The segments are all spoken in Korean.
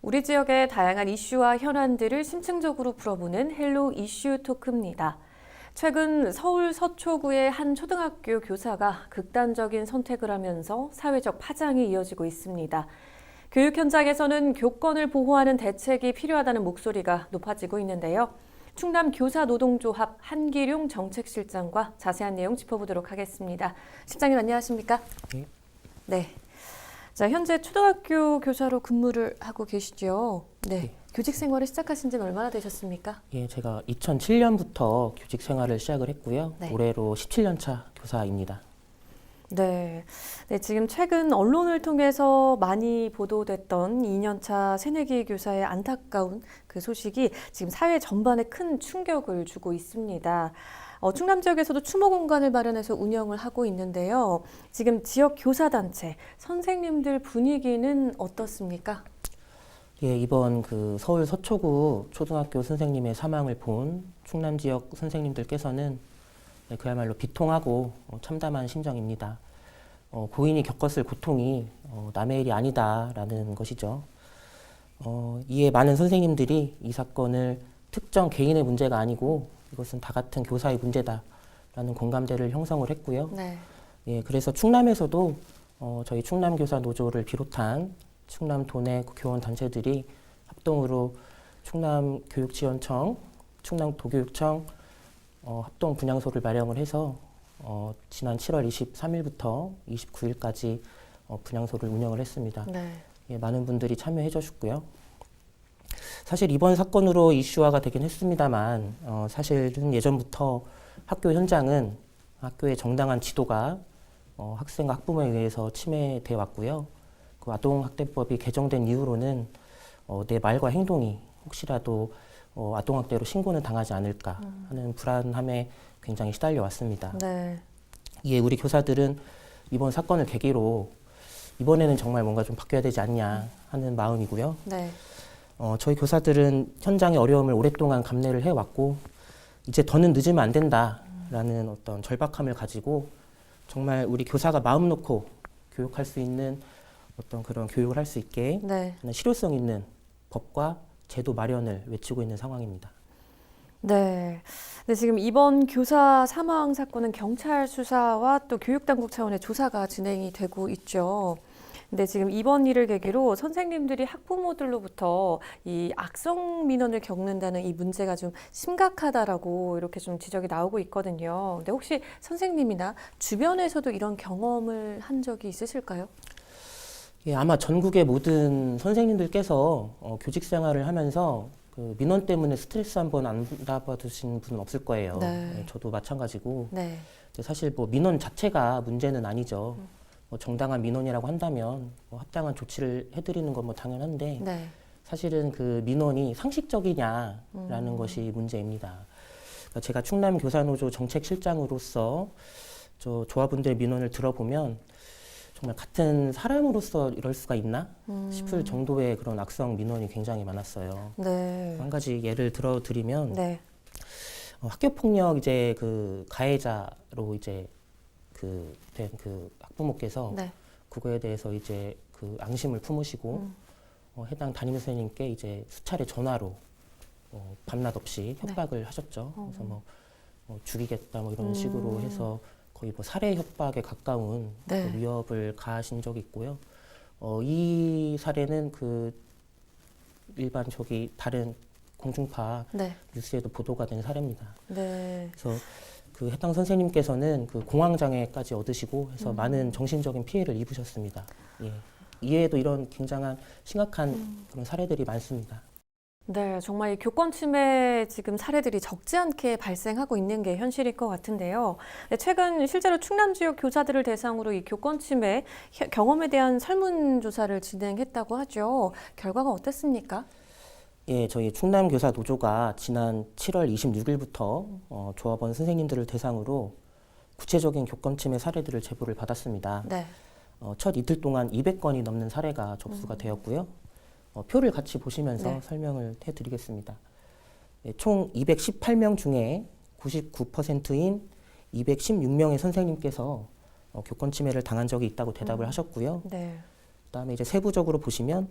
우리 지역의 다양한 이슈와 현안들을 심층적으로 풀어보는 헬로 이슈 토크입니다. 최근 서울 서초구의 한 초등학교 교사가 극단적인 선택을 하면서 사회적 파장이 이어지고 있습니다. 교육 현장에서는 교권을 보호하는 대책이 필요하다는 목소리가 높아지고 있는데요. 충남 교사노동조합 한기룡 정책실장과 자세한 내용 짚어보도록 하겠습니다. 실장님 안녕하십니까? 네. 자, 현재 초등학교 교사로 근무를 하고 계시죠? 네. 교직 생활을 시작하신 지는 얼마나 되셨습니까? 예, 제가 2007년부터 교직 생활을 시작을 했고요. 네. 올해로 17년 차 교사입니다. 네. 네, 지금 최근 언론을 통해서 많이 보도됐던 2년차 새내기 교사의 안타까운 그 소식이 지금 사회 전반에 큰 충격을 주고 있습니다. 충남 지역에서도 추모 공간을 마련해서 운영을 하고 있는데요. 지금 지역 교사단체, 선생님들 분위기는 어떻습니까? 예, 이번 그 서울 서초구 초등학교 선생님의 사망을 본 충남 지역 선생님들께서는 그야말로 비통하고 참담한 심정입니다. 고인이 겪었을 고통이 남의 일이 아니다라는 것이죠. 이에 많은 선생님들이 이 사건을 특정 개인의 문제가 아니고 이것은 다 같은 교사의 문제다라는 공감대를 형성을 했고요. 네. 예, 그래서 충남에서도 저희 충남교사노조를 비롯한 충남 도내 교원 단체들이 합동으로 충남교육지원청, 충남도교육청 합동 분향소를 마련을 해서 지난 7월 23일부터 29일까지 분향소를 운영을 했습니다. 네. 예, 많은 분들이 참여해 주셨고요. 사실 이번 사건으로 이슈화가 되긴 했습니다만 사실은 예전부터 학교 현장은 학교의 정당한 지도가 학생과 학부모에 의해서 침해돼 왔고요. 그 아동학대법이 개정된 이후로는 내 말과 행동이 혹시라도 아동학대로 신고는 당하지 않을까 하는 불안함에 굉장히 시달려 왔습니다. 네. 이에 우리 교사들은 이번 사건을 계기로 이번에는 정말 뭔가 좀 바뀌어야 되지 않냐 하는 마음이고요. 네. 저희 교사들은 현장의 어려움을 오랫동안 감내를 해왔고 이제 더는 늦으면 안 된다라는 어떤 절박함을 가지고 정말 우리 교사가 마음 놓고 교육할 수 있는 어떤 그런 교육을 할 수 있게 네. 실효성 있는 법과 제도 마련을 외치고 있는 상황입니다. 네. 네, 지금 이번 교사 사망 사건은 경찰 수사와 또 교육당국 차원의 조사가 진행이 되고 있죠. 근데 지금 이번 일을 계기로 선생님들이 학부모들로부터 이 악성 민원을 겪는다는 이 문제가 좀 심각하다라고 이렇게 좀 지적이 나오고 있거든요. 근데 혹시 선생님이나 주변에서도 이런 경험을 한 적이 있으실까요? 예, 아마 전국의 모든 선생님들께서 교직 생활을 하면서 그 민원 때문에 스트레스 한번 안 받으신 분은 없을 거예요. 네. 예, 저도 마찬가지고. 네. 사실 뭐 민원 자체가 문제는 아니죠. 뭐 정당한 민원이라고 한다면 뭐 합당한 조치를 해드리는 건 뭐 당연한데 네. 사실은 그 민원이 상식적이냐라는 것이 문제입니다. 그러니까 제가 충남교사노조 정책실장으로서 저 조합원들의 민원을 들어보면 정말 같은 사람으로서 이럴 수가 있나 싶을 정도의 그런 악성 민원이 굉장히 많았어요. 네. 한 가지 예를 들어드리면 네. 학교 폭력 이제 그 가해자로 이제 된 그 학부모께서 네. 그거에 대해서 이제 그 앙심을 품으시고 해당 담임 선생님께 이제 수차례 전화로 밤낮 없이 협박을 하셨죠. 그래서 뭐 죽이겠다 뭐 이런 식으로 해서 거의 뭐 살해 협박에 가까운 네. 그 위협을 가하신 적이 있고요. 이 사례는 그 일반 다른 공중파 네. 뉴스에도 보도가 된 사례입니다. 네. 그래서 그 해당 선생님께서는 그 공황장애까지 얻으시고 해서 많은 정신적인 피해를 입으셨습니다. 예. 이외에도 이런 굉장한 심각한 그런 사례들이 많습니다. 네, 정말 이 교권 침해 지금 사례들이 적지 않게 발생하고 있는 게 현실일 것 같은데요. 네, 최근 실제로 충남 지역 교사들을 대상으로 이 교권 침해 경험에 대한 설문조사를 진행했다고 하죠. 결과가 어땠습니까? 예, 저희 충남교사노조가 지난 7월 26일부터 조합원 선생님들을 대상으로 구체적인 교권 침해 사례들을 제보를 받았습니다. 네. 첫 이틀 동안 200건이 넘는 사례가 접수가 되었고요. 표를 같이 보시면서 네. 설명을 해드리겠습니다. 예, 총 218명 중에 99%인 216명의 선생님께서 교권 침해를 당한 적이 있다고 대답을 하셨고요. 네. 그다음에 이제 세부적으로 보시면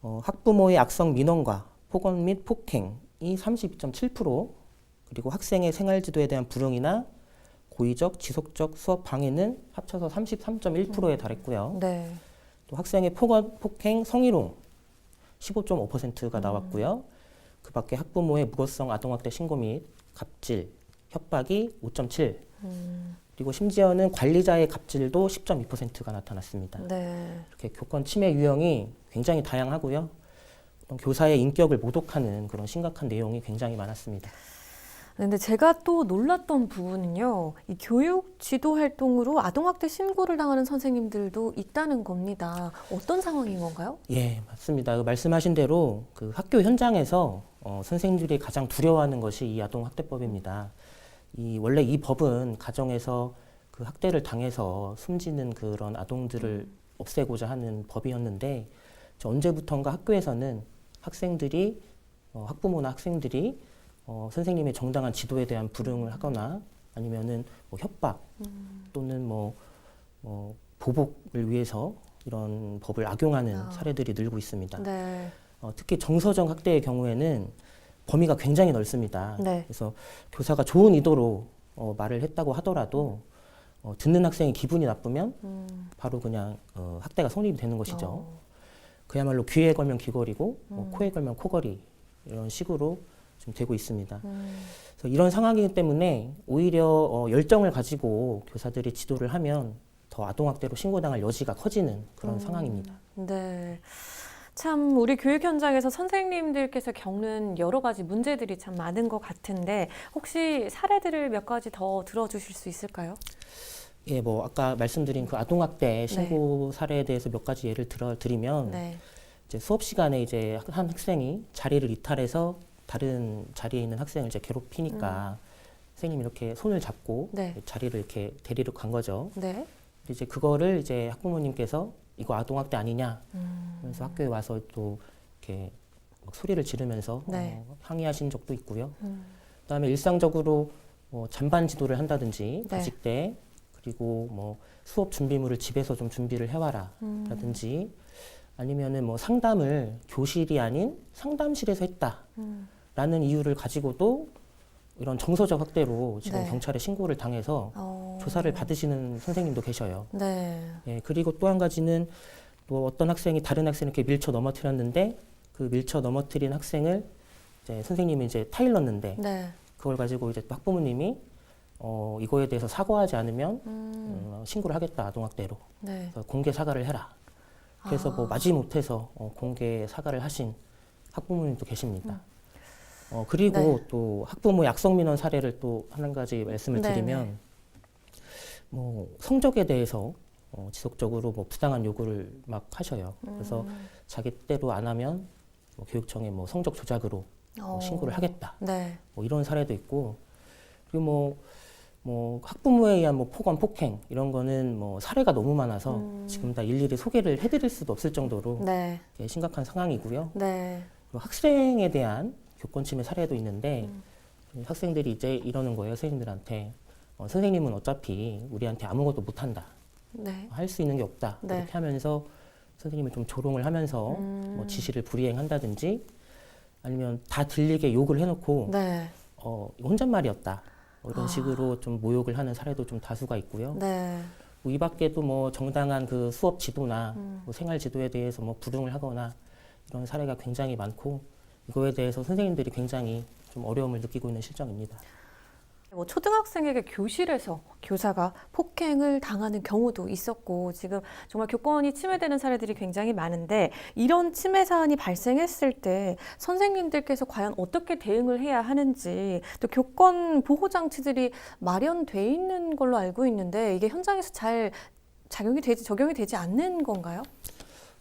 학부모의 악성 민원과 폭언 및 폭행이 32.7%, 그리고 학생의 생활지도에 대한 불응이나 고의적, 지속적 수업 방해는 합쳐서 33.1%에 달했고요. 네. 또 학생의 폭언, 폭행, 성희롱 15.5%가 나왔고요. 그 밖에 학부모의 무고성 아동학대 신고 및 갑질, 협박이 5.7%, 그리고 심지어는 관리자의 갑질도 10.2%가 나타났습니다. 네. 이렇게 교권 침해 유형이 굉장히 다양하고요. 어떤 교사의 인격을 모독하는 그런 심각한 내용이 굉장히 많았습니다. 근데 제가 또 놀랐던 부분은요, 이 교육 지도 활동으로 아동학대 신고를 당하는 선생님들도 있다는 겁니다. 어떤 상황인 건가요? 예, 맞습니다. 그 말씀하신 대로 그 학교 현장에서 선생님들이 가장 두려워하는 것이 이 아동학대법입니다. 원래 이 법은 가정에서 그 학대를 당해서 숨지는 그런 아동들을 없애고자 하는 법이었는데, 언제부턴가 학교에서는 학생들이 학부모나 학생들이 선생님의 정당한 지도에 대한 불응을 하거나 아니면은 뭐 협박 또는 뭐 보복을 위해서 이런 법을 악용하는 사례들이 늘고 있습니다. 네. 특히 정서적 학대의 경우에는 범위가 굉장히 넓습니다. 네. 그래서 교사가 좋은 의도로 말을 했다고 하더라도 듣는 학생이 기분이 나쁘면 바로 그냥 학대가 성립이 되는 것이죠. 그야말로 귀에 걸면 귀걸이고 코에 걸면 코걸이, 이런 식으로 좀 되고 있습니다. 그래서 이런 상황이기 때문에 오히려 열정을 가지고 교사들이 지도를 하면 더 아동학대로 신고당할 여지가 커지는 그런 상황입니다. 네. 참 우리 교육 현장에서 선생님들께서 겪는 여러 가지 문제들이 참 많은 것 같은데, 혹시 사례들을 몇 가지 더 들어주실 수 있을까요? 예, 뭐 아까 말씀드린 그 아동학대 신고 사례에 대해서 몇 가지 예를 드리면, 네. 이제 수업 시간에 이제 한 학생이 자리를 이탈해서 다른 자리에 있는 학생을 이제 괴롭히니까 선생님이 이렇게 손을 잡고 네. 자리를 이렇게 데리러 간 거죠. 네. 이제 그거를 이제 학부모님께서 이거 아동학대 아니냐, 그래서 학교에 와서 또 이렇게 막 소리를 지르면서 네. 항의하신 적도 있고요. 그다음에 일상적으로 잔반 지도를 한다든지 네. 과식대, 그리고 뭐 수업 준비물을 집에서 좀 준비를 해와라 라든지, 아니면은 뭐 상담을 교실이 아닌 상담실에서 했다라는 이유를 가지고도 이런 정서적 학대로 지금 네. 경찰에 신고를 당해서 조사를 받으시는 선생님도 계셔요. 네. 예, 그리고 또 한 가지는 또 어떤 학생이 다른 학생을 이렇게 밀쳐 넘어뜨렸는데, 그 밀쳐 넘어뜨린 학생을 이제 선생님이 이제 타일렀는데, 네. 그걸 가지고 이제 또 학부모님이 이거에 대해서 사과하지 않으면 신고를 하겠다, 아동학대로. 네. 그래서 공개 사과를 해라. 그래서 뭐 마지못해서 공개 사과를 하신 학부모님도 계십니다. 그리고 네. 또 학부모의 악성민원 사례를 또 한 가지 말씀을 네, 드리면, 네. 뭐 성적에 대해서 지속적으로 뭐 부당한 요구를 막 하셔요. 그래서 자기 때로 안 하면 뭐 교육청에 뭐 성적 조작으로 신고를 하겠다. 네. 뭐 이런 사례도 있고, 그리고 뭐 학부모에 의한 뭐 폭언, 폭행 이런 거는 뭐 사례가 너무 많아서 지금 다 일일이 소개를 해드릴 수도 없을 정도로 네. 심각한 상황이고요. 네. 그리고 학생에 대한 교권 침해 사례도 있는데, 학생들이 이제 이러는 거예요, 선생님들한테. 선생님은 어차피 우리한테 아무것도 못한다. 네. 할 수 있는 게 없다. 네. 이렇게 하면서 선생님을 좀 조롱을 하면서 뭐 지시를 불이행한다든지, 아니면 다 들리게 욕을 해놓고 네. 이거 혼잣말이었다. 뭐 이런 식으로 좀 모욕을 하는 사례도 좀 다수가 있고요. 네. 뭐이 밖에도 뭐 정당한 그 수업 지도나 뭐 생활 지도에 대해서 뭐 불응을 하거나 이런 사례가 굉장히 많고, 이거에 대해서 선생님들이 굉장히 좀 어려움을 느끼고 있는 실정입니다. 뭐 초등학생에게 교실에서 교사가 폭행을 당하는 경우도 있었고, 지금 정말 교권이 침해되는 사례들이 굉장히 많은데, 이런 침해 사안이 발생했을 때 선생님들께서 과연 어떻게 대응을 해야 하는지, 또 교권 보호 장치들이 마련돼 있는 걸로 알고 있는데, 이게 현장에서 잘 적용이 되지 않는 건가요?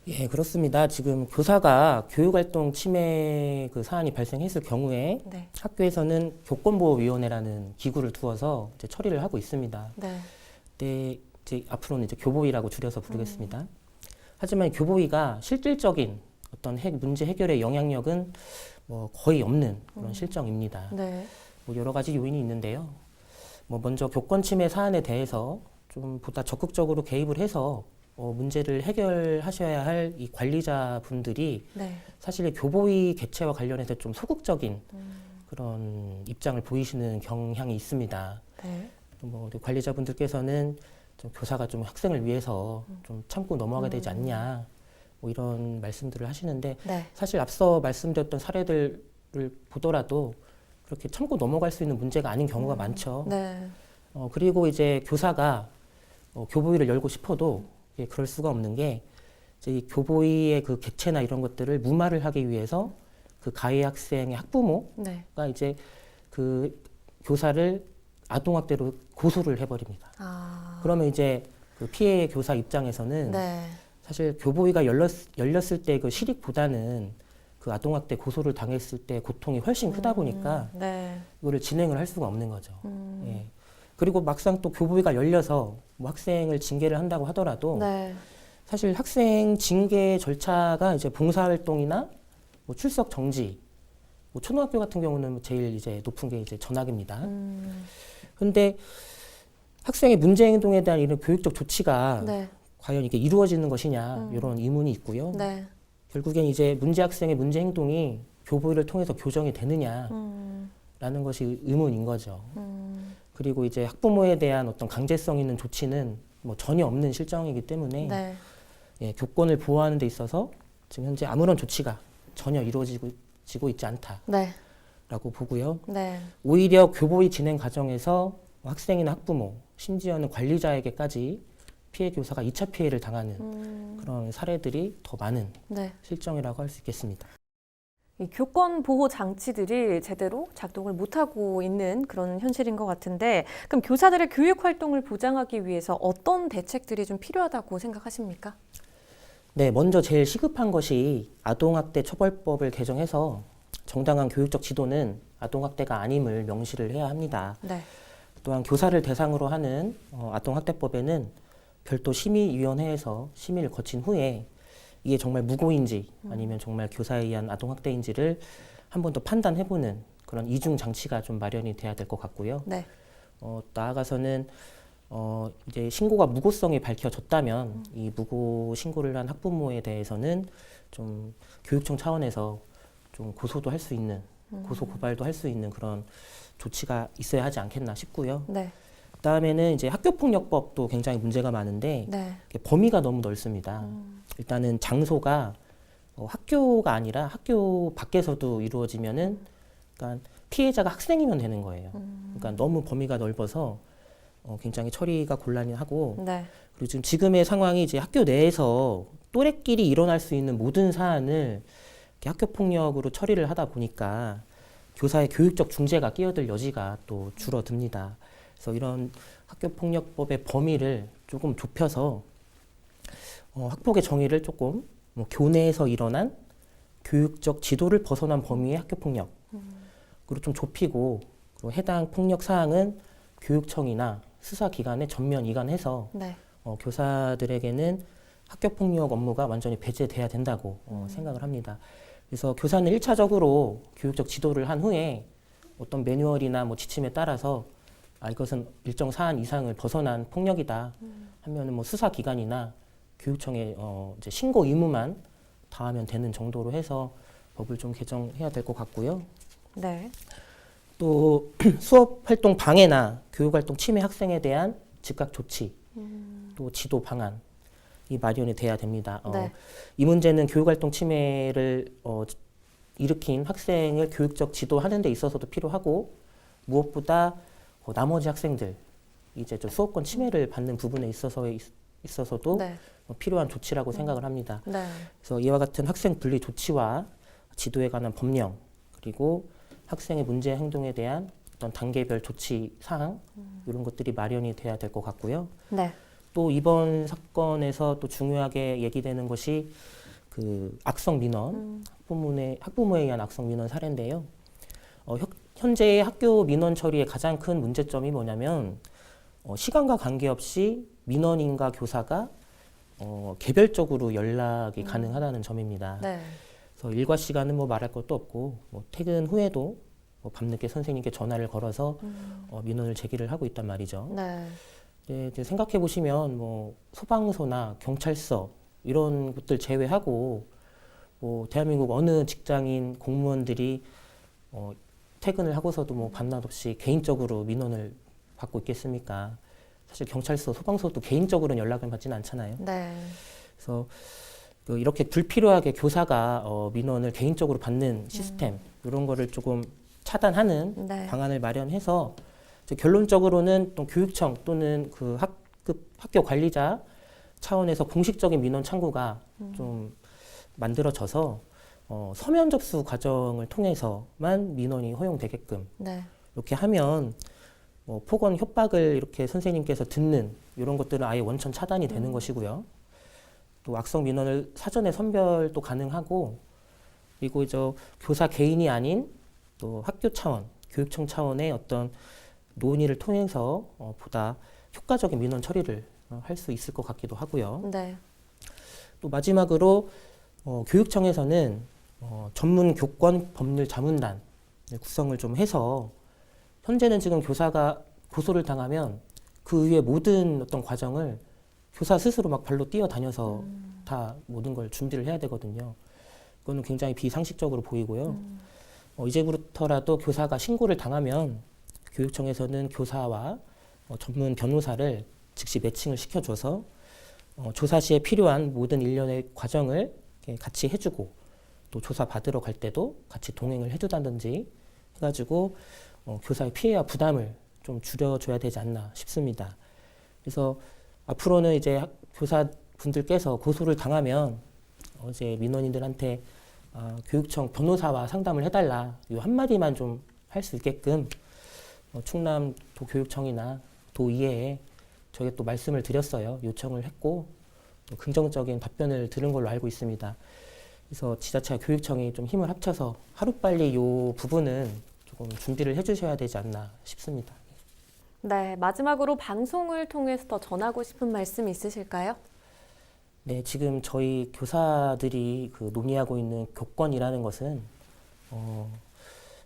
예, 그렇습니다. 지금 교사가 교육활동 침해 그 사안이 발생했을 경우에 네. 학교에서는 교권보호위원회라는 기구를 두어서 이제 처리를 하고 있습니다. 네. 네, 이제 앞으로는 이제 교보위라고 줄여서 부르겠습니다. 하지만 교보위가 실질적인 어떤 문제 해결의 영향력은 뭐 거의 없는 그런 실정입니다. 네. 뭐 여러 가지 요인이 있는데요. 뭐 먼저 교권 침해 사안에 대해서 좀 보다 적극적으로 개입을 해서 문제를 해결하셔야 할 이 관리자분들이 네. 사실 교보위 개최와 관련해서 좀 소극적인 그런 입장을 보이시는 경향이 있습니다. 네. 뭐 관리자분들께서는 좀 교사가 좀 학생을 위해서 좀 참고 넘어가야 되지 않냐, 뭐 이런 말씀들을 하시는데 네. 사실 앞서 말씀드렸던 사례들을 보더라도 그렇게 참고 넘어갈 수 있는 문제가 아닌 경우가 많죠. 네. 그리고 이제 교사가 교보위를 열고 싶어도 그럴 수가 없는 게 이제 이 교보위의 그 객체나 이런 것들을 무마를 하기 위해서 그 가해 학생의 학부모가 네. 이제 그 교사를 아동학대로 고소를 해버립니다. 그러면 이제 그 피해 교사 입장에서는 네. 사실 교보위가 열렸을 때 그 실익보다는 그 아동학대 고소를 당했을 때 고통이 훨씬 크다 보니까 네. 이거를 진행을 할 수가 없는 거죠. 예. 그리고 막상 또 교보위가 열려서 뭐 학생을 징계를 한다고 하더라도 네. 사실 학생 징계 절차가 이제 봉사활동이나 뭐 출석 정지, 뭐 초등학교 같은 경우는 제일 이제 높은 게 이제 전학입니다. 그런데 학생의 문제 행동에 대한 이런 교육적 조치가 네. 과연 이게 이루어지는 것이냐 이런 의문이 있고요. 네. 결국엔 이제 문제 학생의 문제 행동이 교보위를 통해서 교정이 되느냐라는 것이 의문인 거죠. 그리고 이제 학부모에 대한 어떤 강제성 있는 조치는 뭐 전혀 없는 실정이기 때문에 네. 예, 교권을 보호하는 데 있어서 지금 현재 아무런 조치가 전혀 이루어지고 있지 않다라고 네. 보고요. 네. 오히려 교보위 진행 과정에서 학생이나 학부모, 심지어는 관리자에게까지 피해 교사가 2차 피해를 당하는 그런 사례들이 더 많은 네. 실정이라고 할 수 있겠습니다. 이 교권 보호 장치들이 제대로 작동을 못하고 있는 그런 현실인 것 같은데, 그럼 교사들의 교육 활동을 보장하기 위해서 어떤 대책들이 좀 필요하다고 생각하십니까? 네, 먼저 제일 시급한 것이 아동학대 처벌법을 개정해서 정당한 교육적 지도는 아동학대가 아님을 명시를 해야 합니다. 네. 또한 교사를 대상으로 하는 아동학대법에는 별도 심의위원회에서 심의를 거친 후에 이게 정말 무고인지 아니면 정말 교사에 의한 아동학대인지를 한 번 더 판단해보는 그런 이중 장치가 좀 마련이 돼야 될 것 같고요. 네. 나아가서는 이제 신고가 무고성이 밝혀졌다면 이 무고 신고를 한 학부모에 대해서는 좀 교육청 차원에서 좀 고소도 할 수 있는 고소 고발도 할 수 있는 그런 조치가 있어야 하지 않겠나 싶고요. 네. 그다음에는 이제 학교폭력법도 굉장히 문제가 많은데 네. 범위가 너무 넓습니다. 일단은 장소가 학교가 아니라 학교 밖에서도 이루어지면은 그러니까 피해자가 학생이면 되는 거예요. 그러니까 너무 범위가 넓어서 굉장히 처리가 곤란하고 네. 그리고 지금의 상황이 이제 학교 내에서 또래끼리 일어날 수 있는 모든 사안을 이렇게 학교 폭력으로 처리를 하다 보니까 교사의 교육적 중재가 끼어들 여지가 또 줄어듭니다. 그래서 이런 학교폭력법의 범위를 조금 좁혀서 학폭의 정의를 조금 뭐 교내에서 일어난 교육적 지도를 벗어난 범위의 학교폭력으로 좀 좁히고 그리고 해당 폭력 사항은 교육청이나 수사기관에 전면 이관해서 네. 교사들에게는 학교폭력 업무가 완전히 배제돼야 된다고 생각을 합니다. 그래서 교사는 1차적으로 교육적 지도를 한 후에 어떤 매뉴얼이나 뭐 지침에 따라서 이것은 일정 사안 이상을 벗어난 폭력이다 하면은 뭐 수사기관이나 교육청에 이제 신고 의무만 다하면 되는 정도로 해서 법을 좀 개정해야 될 것 같고요. 네. 또 수업 활동 방해나 교육 활동 침해 학생에 대한 즉각 조치, 또 지도 방안이 마련이 돼야 됩니다. 네. 이 문제는 교육 활동 침해를 일으킨 학생을 교육적 지도하는 데 있어서도 필요하고 무엇보다 나머지 학생들 이제 좀 수업권 침해를 받는 부분에 있어서도 네. 필요한 조치라고 생각을 합니다. 네. 그래서 이와 같은 학생 분리 조치와 지도에 관한 법령 그리고 학생의 문제 행동에 대한 어떤 단계별 조치 사항 이런 것들이 마련이 돼야 될 것 같고요. 네. 또 이번 사건에서 또 중요하게 얘기되는 것이 그 악성 민원 학부모에 의한 악성 민원 사례인데요. 현재 학교 민원 처리의 가장 큰 문제점이 뭐냐면 시간과 관계없이 민원인과 교사가 개별적으로 연락이 가능하다는 점입니다. 네. 그래서 일과 시간은 뭐 말할 것도 없고 뭐 퇴근 후에도 뭐 밤늦게 선생님께 전화를 걸어서 민원을 제기를 하고 있단 말이죠. 네. 네, 이제 생각해 보시면 뭐 소방서나 경찰서 이런 곳들 제외하고 뭐 대한민국 어느 직장인 공무원들이 퇴근을 하고서도 뭐 밤낮 없이 개인적으로 민원을 받고 있겠습니까? 사실 경찰서, 소방서도 개인적으로는 연락을 받지는 않잖아요. 네. 그래서 이렇게 불필요하게 교사가 민원을 개인적으로 받는 시스템 이런 거를 조금 차단하는 네. 방안을 마련해서 이제 결론적으로는 또 교육청 또는 그 학교 관리자 차원에서 공식적인 민원 창구가 좀 만들어져서 서면 접수 과정을 통해서만 민원이 허용되게끔 네. 이렇게 하면 뭐 폭언 협박을 이렇게 선생님께서 듣는 이런 것들은 아예 원천 차단이 되는 것이고요. 또 악성 민원을 사전에 선별도 가능하고 그리고 교사 개인이 아닌 또 학교 차원, 교육청 차원의 어떤 논의를 통해서 보다 효과적인 민원 처리를 할 수 있을 것 같기도 하고요. 네. 또 마지막으로 교육청에서는 전문 교권 법률 자문단 구성을 좀 해서 현재는 지금 교사가 고소를 당하면 그 이후에 모든 어떤 과정을 교사 스스로 막 발로 뛰어다녀서 다 모든 걸 준비를 해야 되거든요. 그거는 굉장히 비상식적으로 보이고요. 이제부터라도 교사가 신고를 당하면 교육청에서는 교사와 전문 변호사를 즉시 매칭을 시켜줘서 조사 시에 필요한 모든 일련의 과정을 같이 해주고 또 조사 받으러 갈 때도 같이 동행을 해주다든지 해가지고 교사의 피해와 부담을 좀 줄여줘야 되지 않나 싶습니다. 그래서 앞으로는 이제 교사분들께서 고소를 당하면 이제 민원인들한테 교육청 변호사와 상담을 해달라 이 한마디만 좀 할 수 있게끔 충남 도교육청이나 도의회에 저희가 또 말씀을 드렸어요. 요청을 했고 또 긍정적인 답변을 들은 걸로 알고 있습니다. 그래서 지자체와 교육청이 좀 힘을 합쳐서 하루빨리 이 부분은 조금 준비를 해주셔야 되지 않나 싶습니다. 네. 마지막으로 방송을 통해서 더 전하고 싶은 말씀 있으실까요? 네, 지금 저희 교사들이 논의하고 있는 교권이라는 것은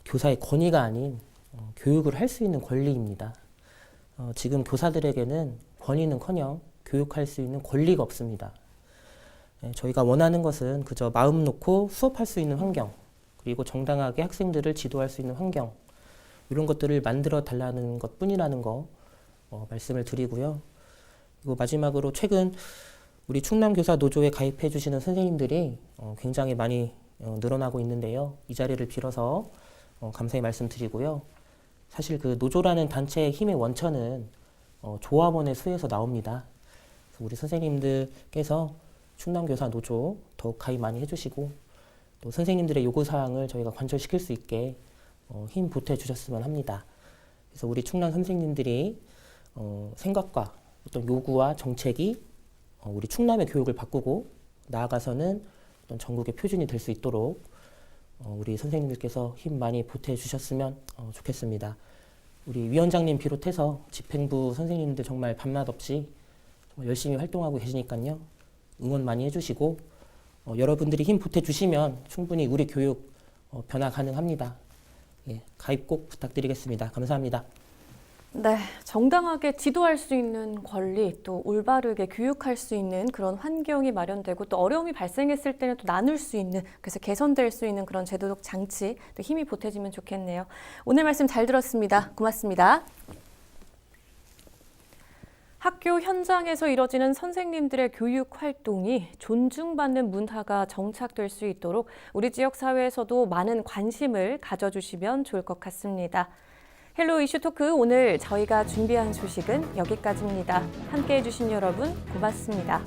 교사의 권위가 아닌 교육을 할 수 있는 권리입니다. 지금 교사들에게는 권위는커녕 교육할 수 있는 권리가 없습니다. 네, 저희가 원하는 것은 그저 마음 놓고 수업할 수 있는 환경, 그리고 정당하게 학생들을 지도할 수 있는 환경, 이런 것들을 만들어 달라는 것뿐이라는 거 말씀을 드리고요. 그리고 마지막으로 최근 우리 충남교사노조에 가입해 주시는 선생님들이 굉장히 많이 늘어나고 있는데요. 이 자리를 빌어서 감사의 말씀드리고요. 사실 그 노조라는 단체의 힘의 원천은 조합원의 수에서 나옵니다. 그래서 우리 선생님들께서 충남교사노조 더욱 가입 많이 해주시고 또 선생님들의 요구사항을 저희가 관철시킬 수 있게 힘 보태 주셨으면 합니다. 그래서 우리 충남 선생님들이 생각과 어떤 요구와 정책이 우리 충남의 교육을 바꾸고 나아가서는 어떤 전국의 표준이 될 수 있도록 우리 선생님들께서 힘 많이 보태 주셨으면 좋겠습니다. 우리 위원장님 비롯해서 집행부 선생님들 정말 밤낮 없이 정말 열심히 활동하고 계시니까요. 응원 많이 해주시고 여러분들이 힘 보태 주시면 충분히 우리 교육 변화 가능합니다. 예, 가입 꼭 부탁드리겠습니다. 감사합니다. 네, 정당하게 지도할 수 있는 권리, 또 올바르게 교육할 수 있는 그런 환경이 마련되고 또 어려움이 발생했을 때는 또 나눌 수 있는, 그래서 개선될 수 있는 그런 제도적 장치, 또 힘이 보태지면 좋겠네요. 오늘 말씀 잘 들었습니다. 고맙습니다. 학교 현장에서 이뤄지는 선생님들의 교육 활동이 존중받는 문화가 정착될 수 있도록 우리 지역 사회에서도 많은 관심을 가져주시면 좋을 것 같습니다. 헬로 이슈 토크, 오늘 저희가 준비한 소식은 여기까지입니다. 함께해 주신 여러분 고맙습니다.